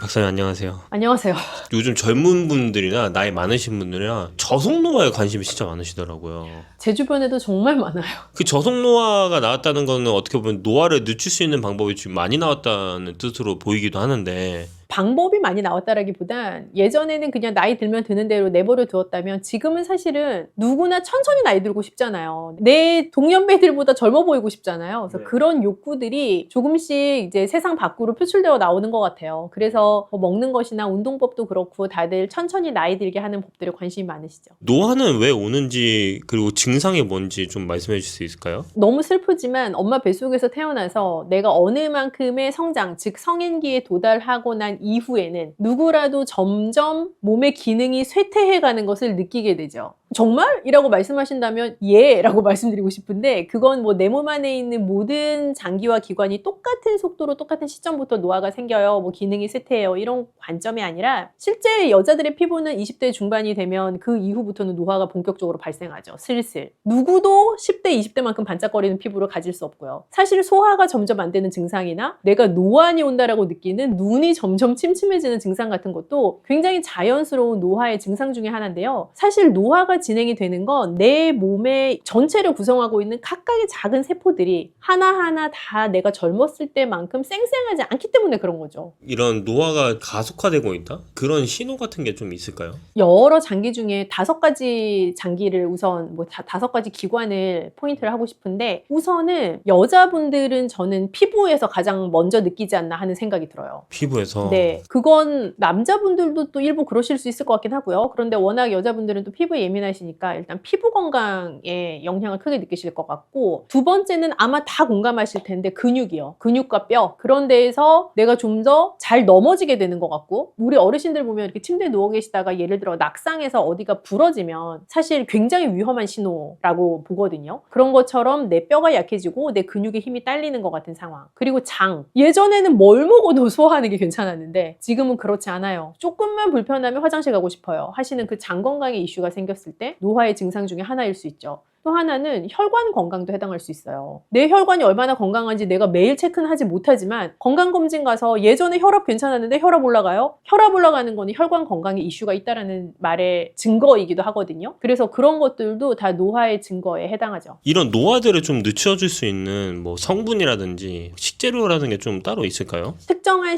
박사님 안녕하세요. 안녕하세요. 요즘 젊은 분들이나 나이 많으신 분들이나 저속노화에 관심이 진짜 많으시더라고요. 제 주변에도 정말 많아요. 그 저속노화가 나왔다는 거는 어떻게 보면 노화를 늦출 수 있는 방법이 지금 많이 나왔다는 뜻으로 보이기도 하는데 방법이 많이 나왔다라기보단 예전에는 그냥 나이 들면 드는 대로 내버려 두었다면 지금은 사실은 누구나 천천히 나이 들고 싶잖아요. 내 동년배들보다 젊어 보이고 싶잖아요. 그래서 네. 그런 욕구들이 조금씩 이제 세상 밖으로 표출되어 나오는 것 같아요. 그래서 뭐 먹는 것이나 운동법도 그렇고 다들 천천히 나이 들게 하는 법들에 관심이 많으시죠. 노화는 왜 오는지 그리고 증상이 뭔지 좀 말씀해 주실 수 있을까요? 너무 슬프지만 엄마 뱃속에서 태어나서 내가 어느 만큼의 성장, 즉 성인기에 도달하고 난 이후에는 누구라도 점점 몸의 기능이 쇠퇴해가는 것을 느끼게 되죠. 정말? 이라고 말씀하신다면 예! 라고 말씀드리고 싶은데 그건 뭐 내 몸 안에 있는 모든 장기와 기관이 똑같은 속도로 똑같은 시점부터 노화가 생겨요. 뭐 기능이 쇠퇴해요. 이런 관점이 아니라 실제 여자들의 피부는 20대 중반이 되면 그 이후부터는 노화가 본격적으로 발생하죠. 슬슬. 누구도 10대, 20대만큼 반짝거리는 피부를 가질 수 없고요. 사실 소화가 점점 안 되는 증상이나 내가 노안이 온다라고 느끼는 눈이 점점 침침해지는 증상 같은 것도 굉장히 자연스러운 노화의 증상 중에 하나인데요. 사실 노화가 진행이 되는 건 내 몸의 전체를 구성하고 있는 각각의 작은 세포들이 하나하나 다 내가 젊었을 때만큼 쌩쌩하지 않기 때문에 그런 거죠. 이런 노화가 가속화되고 있다? 그런 신호 같은 게 좀 있을까요? 여러 장기 중에 5가지 장기를 우선 뭐 5가지 기관을 포인트를 하고 싶은데 우선은 여자분들은 저는 피부에서 가장 먼저 느끼지 않나 하는 생각이 들어요. 피부에서 네, 그건 남자분들도 또 일부 그러실 수 있을 것 같긴 하고요. 그런데 워낙 여자분들은 또 피부에 예민하시니까 일단 피부 건강에 영향을 크게 느끼실 것 같고 두 번째는 아마 다 공감하실 텐데 근육이요. 근육과 뼈. 그런 데에서 내가 좀 더 잘 넘어지게 되는 것 같고 우리 어르신들 보면 이렇게 침대에 누워 계시다가 예를 들어 낙상해서 어디가 부러지면 사실 굉장히 위험한 신호라고 보거든요. 그런 것처럼 내 뼈가 약해지고 내 근육의 힘이 딸리는 것 같은 상황. 그리고 장. 예전에는 뭘 먹어도 소화하는 게 괜찮았는데 지금은 그렇지 않아요. 조금만 불편하면 화장실 가고 싶어요 하시는 그 장 건강의 이슈가 생겼을 때 노화의 증상 중에 하나일 수 있죠. 또 하나는 혈관 건강도 해당할 수 있어요. 내 혈관이 얼마나 건강한지 내가 매일 체크는 하지 못하지만 건강검진 가서 예전에 혈압 괜찮았는데 혈압 올라가요? 혈압 올라가는 거는 혈관 건강에 이슈가 있다는 말의 증거이기도 하거든요. 그래서 그런 것들도 다 노화의 증거에 해당하죠. 이런 노화들을 좀 늦춰줄 수 있는 뭐 성분이라든지 식재료라는 게 좀 따로 있을까요? 특정한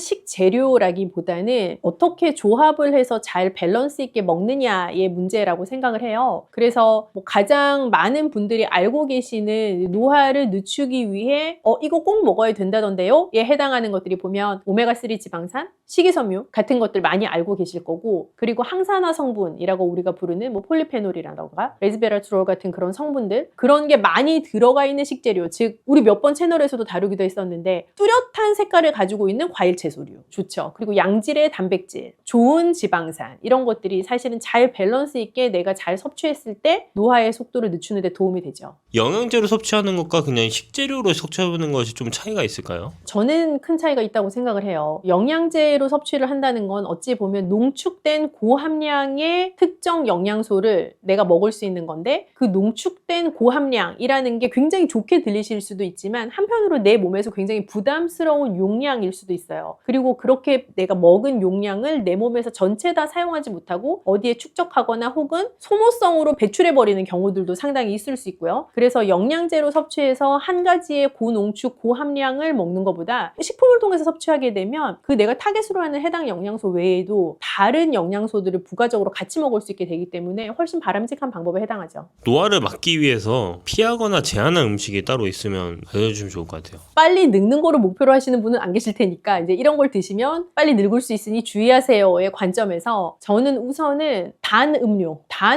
식재료라기보다는 어떻게 조합을 해서 잘 밸런스 있게 먹느냐의 문제라고 생각을 해요. 그래서 뭐 가장 많은 분들이 알고 계시는 노화를 늦추기 위해 이거 꼭 먹어야 된다던데요? 에 해당하는 것들이 보면 오메가3 지방산, 식이섬유 같은 것들 많이 알고 계실 거고 그리고 항산화 성분이라고 우리가 부르는 뭐 폴리페놀이라던가 레스베라트롤 같은 그런 성분들 그런 게 많이 들어가 있는 식재료 즉 우리 몇 번 채널에서도 다루기도 했었는데 뚜렷한 색깔을 가지고 있는 과일 채소류 좋죠. 그리고 양질의 단백질, 좋은 지방산 이런 것들이 사실은 잘 밸런스 있게 내가 잘 섭취했을 때 노화의 속도를 늦추는 데 도움이 되죠. 영양제로 섭취하는 것과 그냥 식재료로 섭취하는 것이 좀 차이가 있을까요? 저는 큰 차이가 있다고 생각을 해요. 영양제로 섭취를 한다는 건 어찌 보면 농축된 고함량의 특정 영양소를 내가 먹을 수 있는 건데 그 농축된 고함량이라는 게 굉장히 좋게 들리실 수도 있지만 한편으로 내 몸에서 굉장히 부담스러운 용량일 수도 있어요. 그리고 그렇게 내가 먹은 용량을 내 몸에서 전체 다 사용하지 못하고 어디에 축적하거나 혹은 소모성으로 배출해버리는 경우들도 상당히 있을 수 있고요. 그래서 영양제로 섭취해서 한 가지의 고농축 고함량을 먹는 것보다 식품을 통해서 섭취하게 되면 그 내가 타겟으로 하는 해당 영양소 외에도 다른 영양소들을 부가적으로 같이 먹을 수 있게 되기 때문에 훨씬 바람직한 방법에 해당하죠. 노화를 막기 위해서 피하거나 제한한 음식이 따로 있으면 알려주시면 좋을 것 같아요. 빨리 늙는 거를 목표로 하시는 분은 안 계실 테니까 이제 이런 걸 드시면 빨리 늙을 수 있으니 주의하세요의 관점에서 저는 우선은 단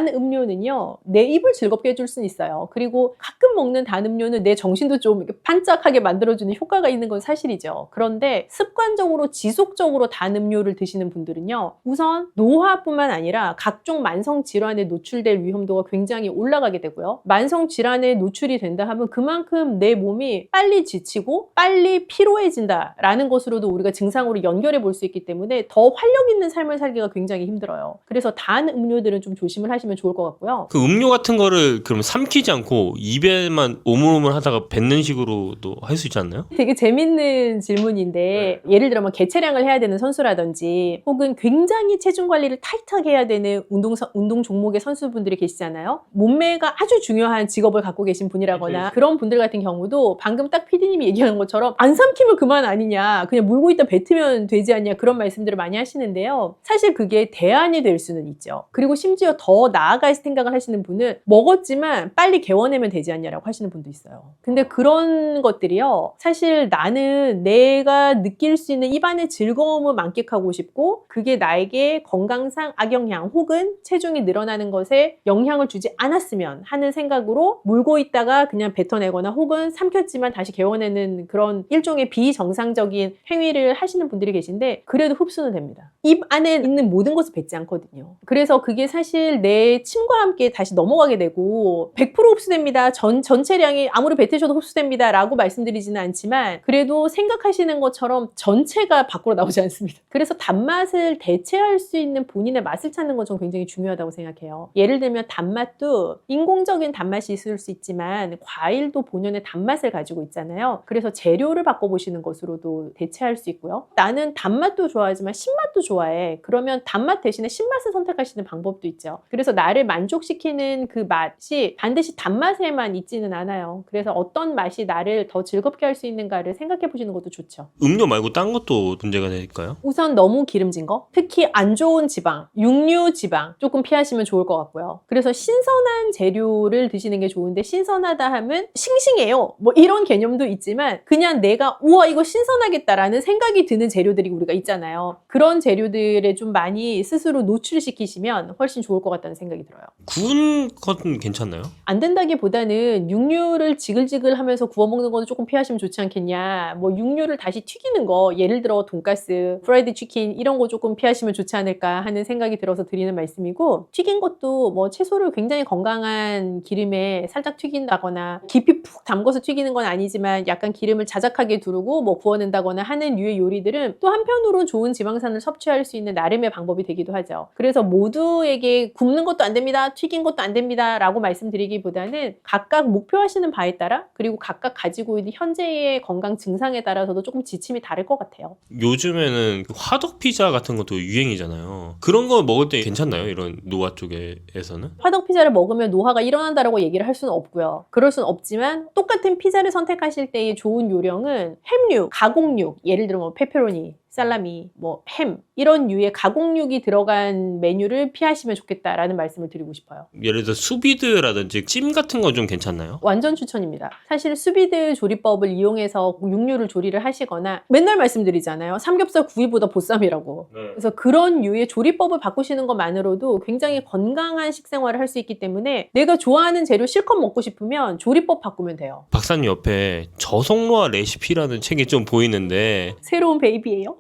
음료는요 내 입을 즐겁게 해줄 수는 있어요. 그리고 가끔 먹는 단 음료는 내 정신도 좀 이렇게 반짝하게 만들어주는 효과가 있는 건 사실이죠. 그런데 습관적으로 지속적으로 단 음료를 드시는 분들은요 우선 노화뿐만 아니라 각종 만성 질환에 노출될 위험도가 굉장히 올라가게 되고요. 만성 질환에 노출이 된다 하면 그만큼 내 몸이 빨리 지치고 빨리 피로해진다라는 것으로도 우리가 증상으로 연결해 볼 수 있기 때문에 더 활력 있는 삶을 살기가 굉장히 힘들어요. 그래서 단 음료들은 좀 조심을 하시면 좋을 것 같고요. 그 음료 같은 거를 그럼 삼키지 않고 입에만 오물오물 하다가 뱉는 식으로도 할 수 있지 않나요? 되게 재밌는 질문인데 예를 들어 뭐 개체량을 해야 되는 선수라든지 혹은 굉장히 체중 관리를 타이트하게 해야 되는 운동 종목의 선수분들이 계시잖아요. 몸매가 아주 중요한 직업을 갖고 계신 분이라거나 그런 분들 같은 경우도 방금 딱 PD님이 얘기하는 것처럼 안 삼키면 그만 아니냐, 그냥 물고 있다 뱉으면 되지 않냐, 그런 말씀들을 많이 하시는데요. 사실 그게 대안이 될 수는 있죠. 그리고 심지어 더 나아갈 생각을 하시는 분은 먹었지만 빨리 개워내면 되지 않냐라고 하시는 분도 있어요. 근데 그런 것들이요, 사실 나는 내가 느낄 수 있는 입안의 즐거움을 만끽하고 싶고 그게 나에게 건강상 악영향 혹은 체중이 늘어나는 것에 영향을 주지 않았으면 하는 생각으로 물고 있다가 그냥 뱉어내거나 혹은 삼켰지만 다시 개워내는 그런 일종의 비정상적인 행위를 하시는 분들이 계신데 그래도 흡수는 됩니다. 입 안에 있는 모든 것을 뱉지 않거든요. 그래서 그게 사실 내 침과 함께 다시 넘어가게 되고 100% 흡수됩니다. 전체량이 아무리 뱉으셔도 흡수됩니다 라고 말씀드리지는 않지만 그래도 생각하시는 것처럼 전체가 밖으로 나오지 않습니다. 그래서 단맛을 대체할 수 있는 본인의 맛을 찾는 건 저는 굉장히 중요하다고 생각해요. 예를 들면 단맛도 인공적인 단맛이 있을 수 있지만 과일도 본연의 단맛을 가지고 있잖아요. 그래서 재료를 바꿔보시는 것으로도 대체할 수 있고요. 나는 단맛도 좋아하지만 신맛도 좋아해. 그러면 단맛 대신에 신맛을 선택하시는 방법도 있죠. 그래서 나를 만족시키는 그 맛이 반드시 단맛에만 있지는 않아요. 그래서 어떤 맛이 나를 더 즐겁게 할 수 있는가를 생각해 보시는 것도 좋죠. 음료 말고 딴 것도 문제가 될까요? 우선 너무 기름진 거, 특히 안 좋은 지방, 육류 지방 조금 피하시면 좋을 것 같고요. 그래서 신선한 재료를 드시는 게 좋은데 신선하다 하면 싱싱해요. 뭐 이런 개념도 있지만 그냥 내가 우와 이거 신선하겠다라는 생각이 드는 재료들이 우리가 있잖아요. 그런 재료들에 좀 많이 스스로 노출시키시면 훨씬 좋을 것 같다는 생각이 들어요. 구운 건 괜찮나요? 안 된다기보다는 육류를 지글지글 하면서 구워 먹는 거는 조금 피하시면 좋지 않겠냐. 뭐 육류를 다시 튀기는 거, 예를 들어 돈가스, 프라이드 치킨 이런 거 조금 피하시면 좋지 않을까 하는 생각이 들어서 드리는 말씀이고, 튀긴 것도 뭐 채소를 굉장히 건강한 기름에 살짝 튀긴다거나 깊이 푹 담궈서 튀기는 건 아니지만 약간 기름을 자작하게 두르고 뭐 구워낸다거나 하는 류의 요리들은 또 한편으로 좋은 지방산을 섭취할 수 있는 나름의 방법이 되기도 하죠. 그래서 모두에게 굽는 것도 안 됩니다, 튀긴 것도 안 됩니다 라고 말씀드리기보다는 각각 목표하시는 바에 따라 그리고 각각 가지고 있는 현재의 건강 증상에 따라서도 조금 지침이 다를 것 같아요. 요즘에는 화덕 피자 같은 것도 유행이잖아요. 그런 거 먹을 때 괜찮나요? 이런 노화 쪽에서는? 화덕 피자를 먹으면 노화가 일어난다라고 얘기를 할 수는 없고요. 그럴 수는 없지만 똑같은 피자를 선택하실 때의 좋은 요령은 햄류, 가공육, 예를 들어 뭐 페페로니, 살라미, 뭐 햄 이런 류의 가공육이 들어간 메뉴를 피하시면 좋겠다라는 말씀을 드리고 싶어요. 예를 들어 수비드라든지 찜 같은 건 좀 괜찮나요? 완전 추천입니다. 사실 수비드 조리법을 이용해서 육류를 조리를 하시거나 맨날 말씀드리잖아요. 삼겹살 구이보다 보쌈이라고. 네. 그래서 그런 류의 조리법을 바꾸시는 것만으로도 굉장히 건강한 식생활을 할 수 있기 때문에 내가 좋아하는 재료 실컷 먹고 싶으면 조리법 바꾸면 돼요. 박사님 옆에 저속노화 레시피라는 책이 좀 보이는데 새로운 베이비예요.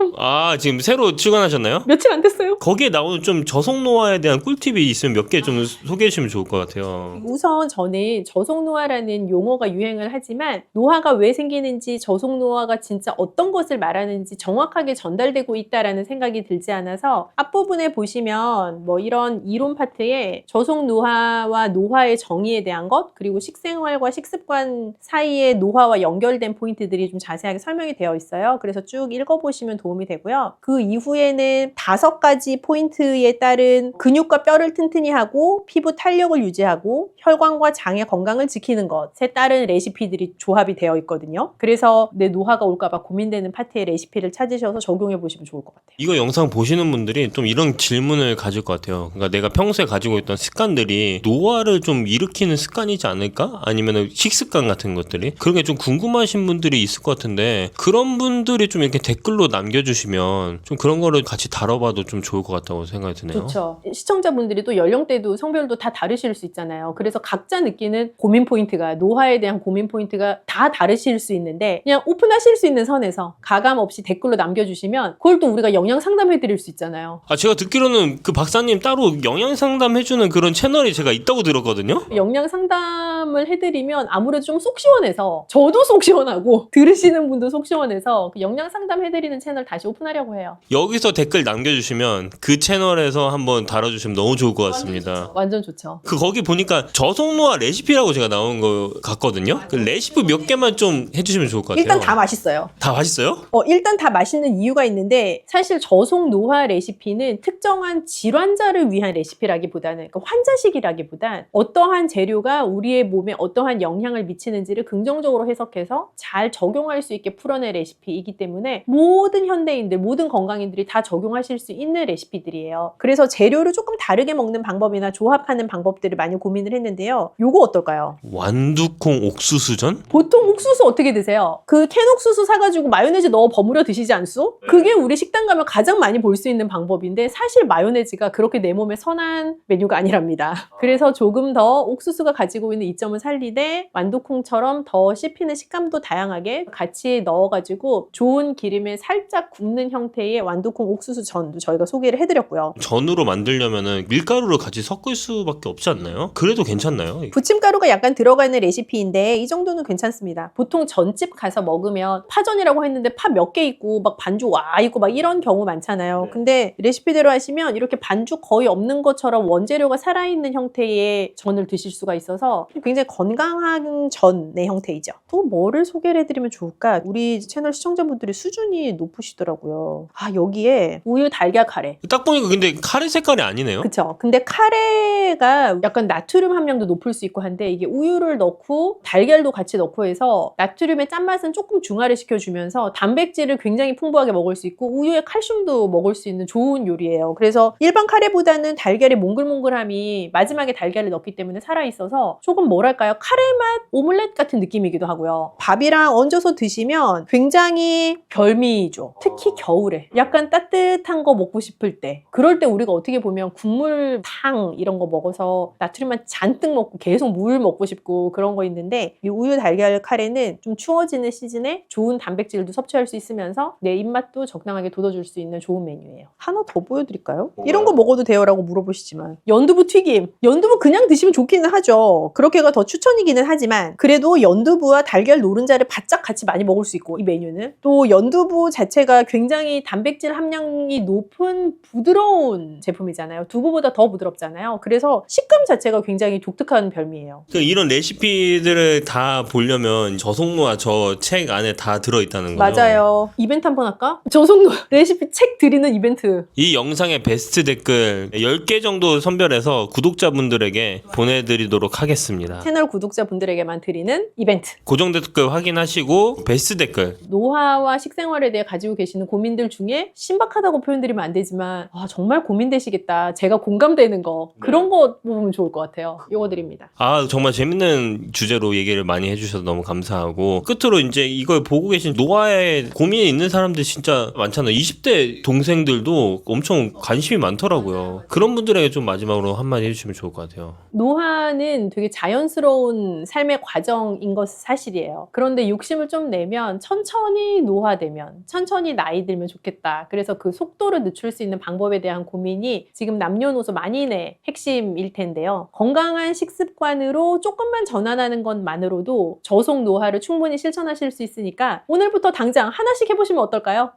지금 새로 출간하셨나요? 며칠 안 됐어요. 거기에 나오는 좀 저속노화에 대한 꿀팁이 있으면 몇 개 좀 소개해 주시면 좋을 것 같아요. 우선 저는 저속노화라는 용어가 유행을 하지만 노화가 왜 생기는지 저속노화가 진짜 어떤 것을 말하는지 정확하게 전달되고 있다라는 생각이 들지 않아서 앞부분에 보시면 뭐 이런 이론 파트에 저속노화와 노화의 정의에 대한 것 그리고 식생활과 식습관 사이의 노화와 연결된 포인트들이 좀 자세하게 설명이 되어 있어요. 그래서 쭉 읽어보시면 도움이 되고요. 그 이후에는 5가지 포인트에 따른 근육과 뼈를 튼튼히 하고 피부 탄력을 유지하고 혈관과 장의 건강을 지키는 것에 따른 레시피들이 조합이 되어 있거든요. 그래서 내 노화가 올까봐 고민되는 파트의 레시피를 찾으셔서 적용해 보시면 좋을 것 같아요. 이거 영상 보시는 분들이 좀 이런 질문을 가질 것 같아요. 그러니까 내가 평소에 가지고 있던 습관들이 노화를 좀 일으키는 습관이지 않을까? 아니면 식습관 같은 것들이? 그런 게 좀 궁금하신 분들이 있을 것 같은데 그런 분들이 좀 이렇게 댓글로 남겨주시면 좀 그런 거를 같이 다뤄봐도 좀 좋을 것 같다고 생각이 드네요. 좋죠. 시청자분들이 또 연령대도 성별도 다 다르실 수 있잖아요. 그래서 각자 느끼는 고민 포인트가 노화에 대한 고민 포인트가 다 다르실 수 있는데 그냥 오픈하실 수 있는 선에서 가감 없이 댓글로 남겨주시면 그걸 또 우리가 영양 상담해 드릴 수 있잖아요. 제가 듣기로는 그 박사님 따로 영양 상담 해주는 그런 채널이 제가 있다고 들었거든요. 영양 상담을 해드리면 아무래도 좀 속 시원해서 저도 속 시원하고 들으시는 분도 속 시원해서 그 영양 상담 해드리는 채널 다시 오픈하려고 해요. 여기서 댓글 남겨주시면 그 채널에서 한번 달아주시면 너무 좋을 것 같습니다. 완전 좋죠. 거기 보니까 저속노화 레시피라고 제가 나온 거 같거든요. 그 레시피 몇 개만 좀 해주시면 좋을 것 같아요. 일단 다 맛있어요. 다 맛있어요? 일단 다 맛있는 이유가 있는데 사실 저속 노화 레시피는 특정한 질환자를 위한 레시피라기보다는 그러니까 환자식이라기보단 어떠한 재료가 우리의 몸에 어떠한 영향을 미치는지를 긍정적으로 해석해서 잘 적용할 수 있게 풀어낸 레시피이기 때문에 모든 현대인들, 모든 건강인들이 다 적용하실 수 있는 레시피들이에요. 그래서 재료를 조금 다르게 먹는 방법이나 조합하는 방법들을 많이 고민을 했는데요. 요거 어떨까요? 완두콩 옥수수전? 보통 옥수수 어떻게 드세요? 그 캔 옥수수 사가지고 마요네즈 넣어 버무려 드시지 않소? 그게 우리 식당 가면 가장 많이 볼 수 있는 방법인데 사실 마요네즈가 그렇게 내 몸에 선한 메뉴가 아니랍니다. 그래서 조금 더 옥수수가 가지고 있는 이점을 살리되 완두콩처럼 더 씹히는 식감도 다양하게 같이 넣어가지고 좋은 기름에 살짝 굽는 형태의 완두콩 옥수수 전도 저희가 소개를 해드렸고요. 전으로 만들려면은 밀가루를 같이 섞을 수밖에 없지 않나요? 그래도 괜찮나요? 부침가루가 약간 들어가는 레시피인데 이 정도는 괜찮습니다. 보통 전집 가서 먹으면 파전이라고 했는데 파 몇 개 있고 막 반죽 와 있고 막 이런 경우 많잖아요. 근데 레시피대로 하시면 이렇게 반죽 거의 없는 것처럼 원재료가 살아있는 형태의 전을 드실 수가 있어서 굉장히 건강한 전의 형태이죠. 또 뭐를 소개를 해드리면 좋을까? 우리 채널 시청자분들이 수준이 높으시더라고요. 여기에 우유 달걀 카레. 딱 보니까 근데 카레 색깔이 아니네요? 그쵸. 근데 카레가 약간 나트륨 함량도 높을 수 있고 한데 이게 우유를 넣고 달걀도 같이 넣고 해서 나트륨의 짠맛은 조금 중화를 시켜주면서 단백질을 굉장히 풍부하게 먹을 수 있고 우유의 칼슘도 먹을 수 있는 좋은 요리예요. 그래서 일반 카레보다는 달걀의 몽글몽글함이 마지막에 달걀을 넣기 때문에 살아있어서 조금 뭐랄까요? 카레 맛 오믈렛 같은 느낌이기도 하고요. 밥이랑 얹어서 드시면 굉장히 별미죠. 특히 겨울에 약간 따뜻한 거 먹고 싶을 때 그럴 때 우리가 어떻게 보면 국물 탕 이런 거 먹어서 나트륨만 잔뜩 먹고 계속 물 먹고 싶고 그런 거 있는데 이 우유 달걀 카레는 좀 추워지는 시즌에 좋은 단백질도 섭취할 수 있으면서 내 입맛도 적당하게 돋워줄 수 있는 좋은 메뉴예요. 하나 더 보여드릴까요? 이런 거 먹어도 돼요? 라고 물어보시지만 연두부 튀김. 연두부 그냥 드시면 좋기는 하죠. 그렇게가 더 추천이기는 하지만 그래도 연두부와 달걀 노른자를 바짝 같이 많이 먹을 수 있고 이 메뉴는 또 연두부 자체가 굉장히 단백질 함량이 높은 부드러운 제품이잖아요. 두부보다 더 부드럽잖아요. 그래서 식감 자체가 굉장히 독특한 별미예요. 이런 레시피들을 다 보려면 저속노화 저 책 안에 다 들어있다는 거죠? 맞아요. 이벤트 한번 할까? 저속노 레시피 책 드리는 이벤트. 이 영상의 베스트 댓글 10개 정도 선별해서 구독자분들에게 보내드리도록 하겠습니다. 채널 구독자분들에게만 드리는 이벤트. 고정 댓글 확인하시고 베스트 댓글 노화와 식생활에 대해 가지고 계시는 고민들 중에 신박하다고 표현드리면 안 되지만 정말 고민되시겠다. 제가 공감되는 거 그런 거 보면 좋을 것 같아요. 이거 드립니다. 정말 재밌는 주제로 얘기를 많이 해주셔서 너무 감사하고 끝으로 이제 이걸 보고 계신 노화에 고민이 있는 사람들 진짜 많잖아요. 20대 동생들도 엄청 관심이 많더라고요. 그런 분들에게 좀 마지막으로 한마디 해주시면 좋을 것 같아요. 노화는 되게 자연스러운 삶의 과정인 것은 사실이에요. 그런데 욕심을 좀 내면 천천히 노화되면 천천히 나이 들면 좋겠다. 그래서 그 속도를 늦출 수 있는 방법에 대한 고민이 지금 남녀노소 만인의 핵심일 텐데요. 건강한 식습관으로 조금만 전환하는 것만으로도 저속 노화를 충분히 실천하실 수 있으니까 오늘부터 당장 하나씩 해보시면 어떨까요?